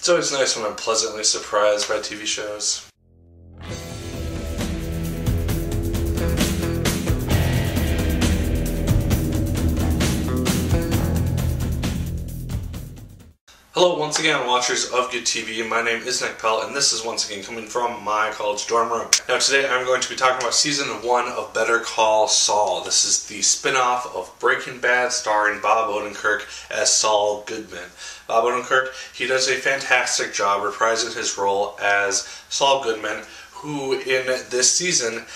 It's always nice when I'm pleasantly surprised by TV shows. Hello once again, watchers of Good TV. My name is Nick Pell, and this is once again coming from my college dorm room. Now today I'm going to be talking about Season 1 of Better Call Saul. This is the spin-off of Breaking Bad, starring Bob Odenkirk as Saul Goodman. Bob Odenkirk, he does a fantastic job reprising his role as Saul Goodman, who in this season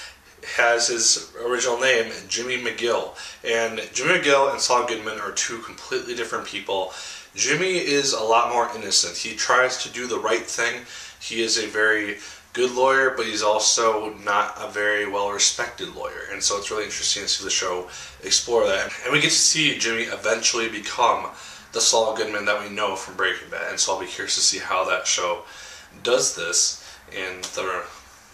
has his original name, Jimmy McGill. And Jimmy McGill and Saul Goodman are two completely different people. Jimmy is a lot more innocent. He tries to do the right thing. He is a very good lawyer, but he's also not a very well-respected lawyer. And so it's really interesting to see the show explore that. And we get to see Jimmy eventually become the Saul Goodman that we know from Breaking Bad. And so I'll be curious to see how that show does this in the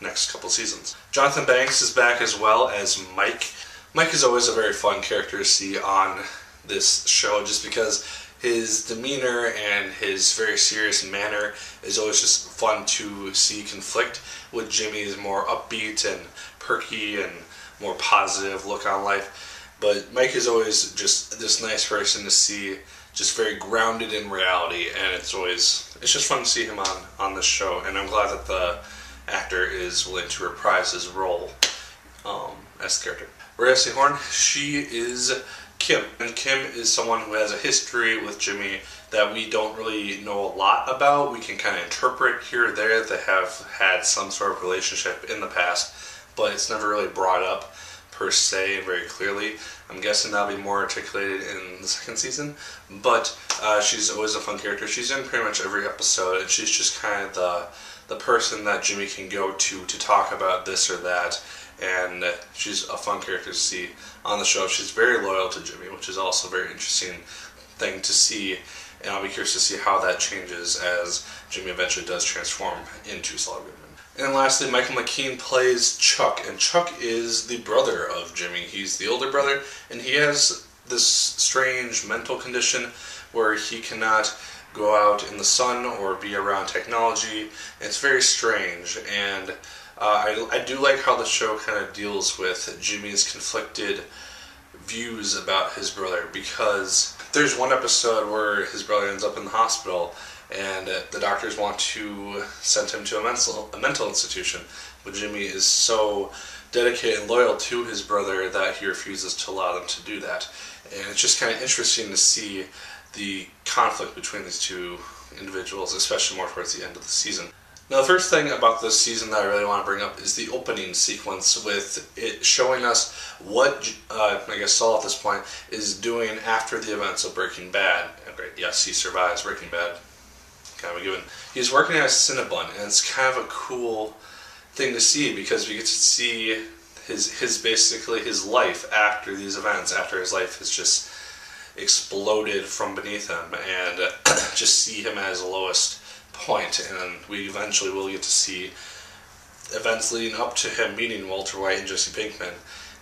next couple seasons. Jonathan Banks is back as well as Mike. Mike is always a very fun character to see on this show just because his demeanor and his very serious manner is always just fun to see conflict with Jimmy's more upbeat and perky and more positive look on life. But Mike is always just this nice person to see, just very grounded in reality, and it's just fun to see him on this show, and I'm glad that the actor is willing to reprise his role as the character. Rhea Horn, she is Kim, and Kim is someone who has a history with Jimmy that we don't really know a lot about. We can kind of interpret here or there that have had some sort of relationship in the past, but it's never really brought up per se and very clearly. I'm guessing that'll be more articulated in the second season, but she's always a fun character. She's in pretty much every episode, and she's just kind of the person that Jimmy can go to talk about this or that. And she's a fun character to see on the show. She's very loyal to Jimmy, which is also a very interesting thing to see, and I'll be curious to see how that changes as Jimmy eventually does transform into Saul Goodman. And lastly, Michael McKean plays Chuck, and Chuck is the brother of Jimmy. He's the older brother, and he has this strange mental condition where he cannot go out in the sun or be around technology. It's very strange, and I do like how the show kind of deals with Jimmy's conflicted views about his brother, because there's one episode where his brother ends up in the hospital and the doctors want to send him to a mental institution, but Jimmy is so dedicated and loyal to his brother that he refuses to allow them to do that. And it's just kind of interesting to see the conflict between these two individuals, especially more towards the end of the season. Now, the first thing about this season that I really want to bring up is the opening sequence, with it showing us what, I guess Saul at this point is doing after the events of Breaking Bad. Okay, yes, he survives Breaking Bad, kind of a given. He's working at a Cinnabon, and it's kind of a cool thing to see because we get to see his basically his life after these events, after his life has just exploded from beneath him, and just see him as the lowest point, and we eventually will get to see events leading up to him meeting Walter White and Jesse Pinkman,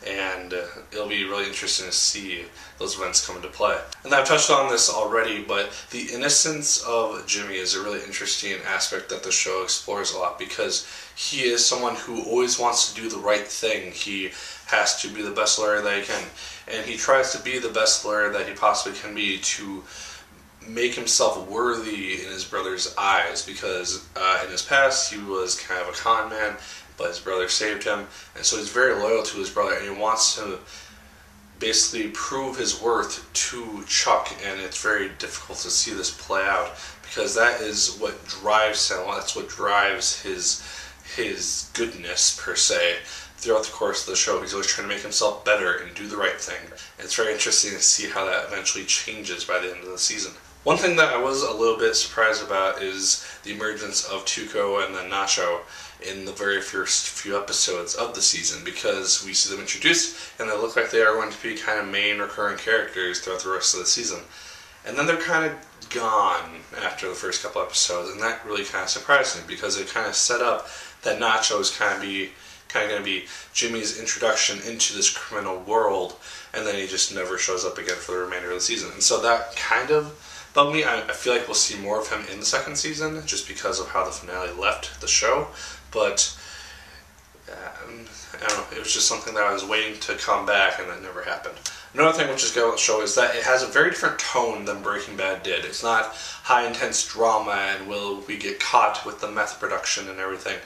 and it'll be really interesting to see those events come into play. And I've touched on this already, but the innocence of Jimmy is a really interesting aspect that the show explores a lot, because he is someone who always wants to do the right thing. He has to be the best lawyer that he can, and he tries to be the best lawyer that he possibly can be to make himself worthy in his brother's eyes, because in his past he was kind of a con man, but his brother saved him, and so he's very loyal to his brother, and he wants to basically prove his worth to Chuck, and it's very difficult to see this play out, because that is what drives him, that's what drives his goodness per se. Throughout the course of the show, he's always trying to make himself better and do the right thing. And it's very interesting to see how that eventually changes by the end of the season. One thing that I was a little bit surprised about is the emergence of Tuco and then Nacho in the very first few episodes of the season, because we see them introduced and they look like they are going to be kind of main recurring characters throughout the rest of the season. And then they're kind of gone after the first couple episodes, and that really kind of surprised me, because it kind of set up that Nacho is kind of going to be Jimmy's introduction into this criminal world, and then he just never shows up again for the remainder of the season. And so that kind of But me, I feel like we'll see more of him in the second season, just because of how the finale left the show. But I don't know, it was just something that I was waiting to come back, and that never happened. Another thing which is good about the show is that it has a very different tone than Breaking Bad did. It's not high intense drama and will we get caught with the meth production and everything.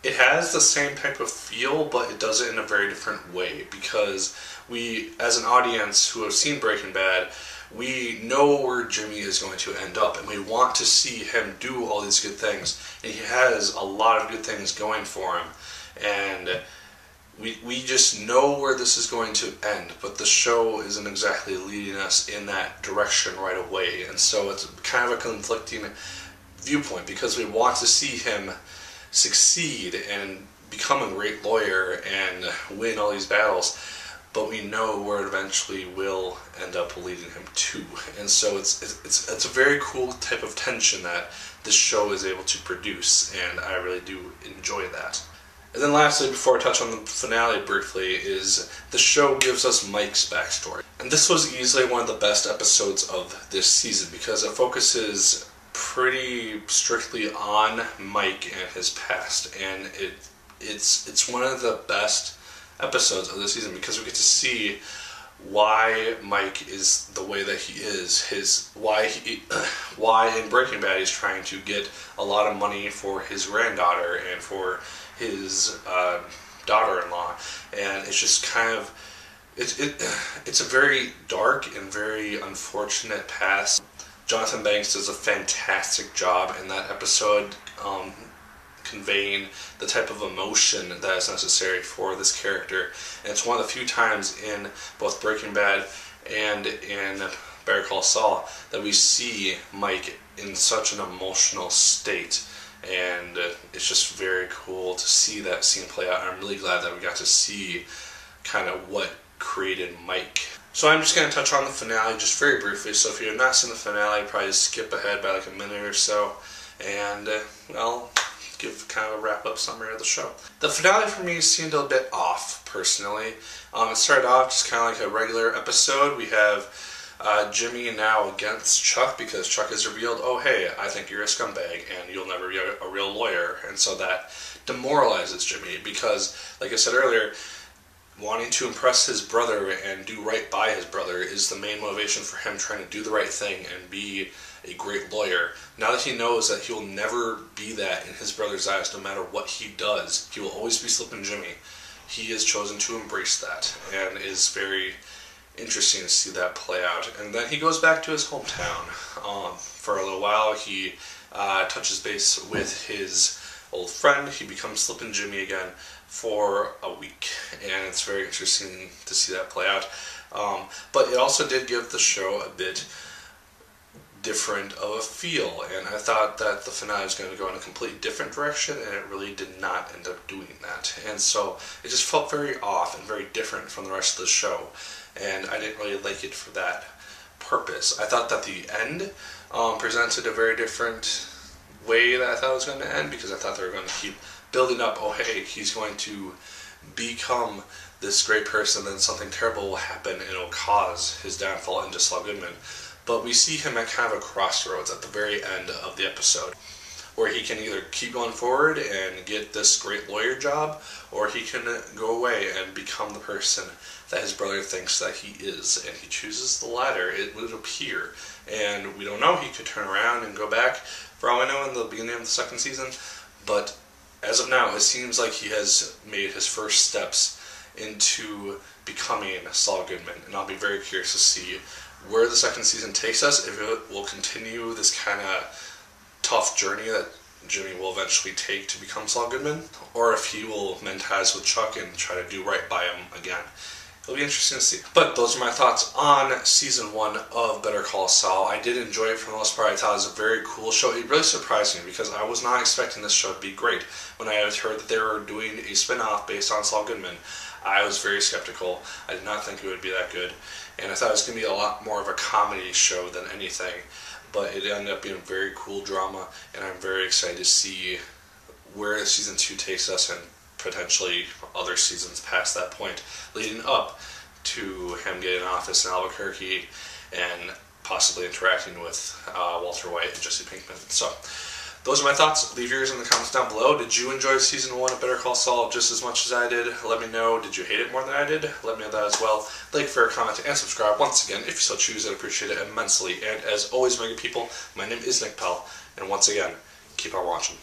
It has the same type of feel, but it does it in a very different way, because we, as an audience who have seen Breaking Bad, we know where Jimmy is going to end up, and we want to see him do all these good things, and he has a lot of good things going for him, and we just know where this is going to end, but the show isn't exactly leading us in that direction right away, and so it's kind of a conflicting viewpoint, because we want to see him succeed and become a great lawyer and win all these battles, but we know where it eventually will end up leading him to. And so it's a very cool type of tension that this show is able to produce, and I really do enjoy that. And then lastly, before I touch on the finale briefly, is the show gives us Mike's backstory. And this was easily one of the best episodes of this season, because it focuses pretty strictly on Mike and his past, and it's one of the best episodes of the season, because we get to see why Mike is the way that he is, why in Breaking Bad he's trying to get a lot of money for his granddaughter and for his daughter-in-law, and it's just kind of it's a very dark and very unfortunate past. Jonathan Banks does a fantastic job in that episode, conveying the type of emotion that is necessary for this character. And it's one of the few times in both Breaking Bad and in Better Call Saul that we see Mike in such an emotional state. And it's just very cool to see that scene play out. I'm really glad that we got to see kind of what created Mike. So I'm just going to touch on the finale just very briefly. So if you have not seen the finale, probably just skip ahead by like a minute or so, and I'll give kind of a wrap-up summary of the show. The finale for me seemed a bit off, personally. It started off just kind of like a regular episode. We have Jimmy now against Chuck, because Chuck has revealed, oh hey, I think you're a scumbag and you'll never be a real lawyer, and so that demoralizes Jimmy, because like I said earlier, wanting to impress his brother and do right by his brother is the main motivation for him trying to do the right thing and be a great lawyer. Now that he knows that he will never be that in his brother's eyes, no matter what he does, he will always be Slippin' Jimmy. He has chosen to embrace that, and is very interesting to see that play out. And then he goes back to his hometown for a little while. He touches base with his old friend. He becomes Slippin' Jimmy again for a week, and it's very interesting to see that play out. But it also did give the show a bit different of a feel, and I thought that the finale was going to go in a completely different direction, and it really did not end up doing that. And so it just felt very off and very different from the rest of the show, and I didn't really like it for that purpose. I thought that the end presented a very different way that I thought it was going to end, because I thought they were going to keep building up, oh hey, he's going to become this great person, then something terrible will happen and it'll cause his downfall into Saul Goodman. But we see him at kind of a crossroads at the very end of the episode, where he can either keep going forward and get this great lawyer job, or he can go away and become the person that his brother thinks that he is, and he chooses the latter, it would appear. And we don't know, he could turn around and go back, for all I know, in the beginning of the second season, but as of now, it seems like he has made his first steps into becoming Saul Goodman, and I'll be very curious to see where the second season takes us, if it will continue this kind of tough journey that Jimmy will eventually take to become Saul Goodman, or if he will mend ties with Chuck and try to do right by him again. It'll be interesting to see. But those are my thoughts on Season 1 of Better Call Saul. I did enjoy it for the most part. I thought it was a very cool show. It really surprised me, because I was not expecting this show to be great. When I had heard that they were doing a spin-off based on Saul Goodman, I was very skeptical. I did not think it would be that good. And I thought it was going to be a lot more of a comedy show than anything. But it ended up being a very cool drama, and I'm very excited to see where Season 2 takes us, and potentially other seasons past that point, leading up to him getting office in Albuquerque and possibly interacting with Walter White and Jesse Pinkman. So those are my thoughts. Leave yours in the comments down below. Did you enjoy season 1 of Better Call Saul just as much as I did? Let me know. Did you hate it more than I did? Let me know that as well. Like, fair, comment, and subscribe. Once again, if you so choose, I'd appreciate it immensely. And as always, my good people, my name is Nick Pell. And once again, keep on watching.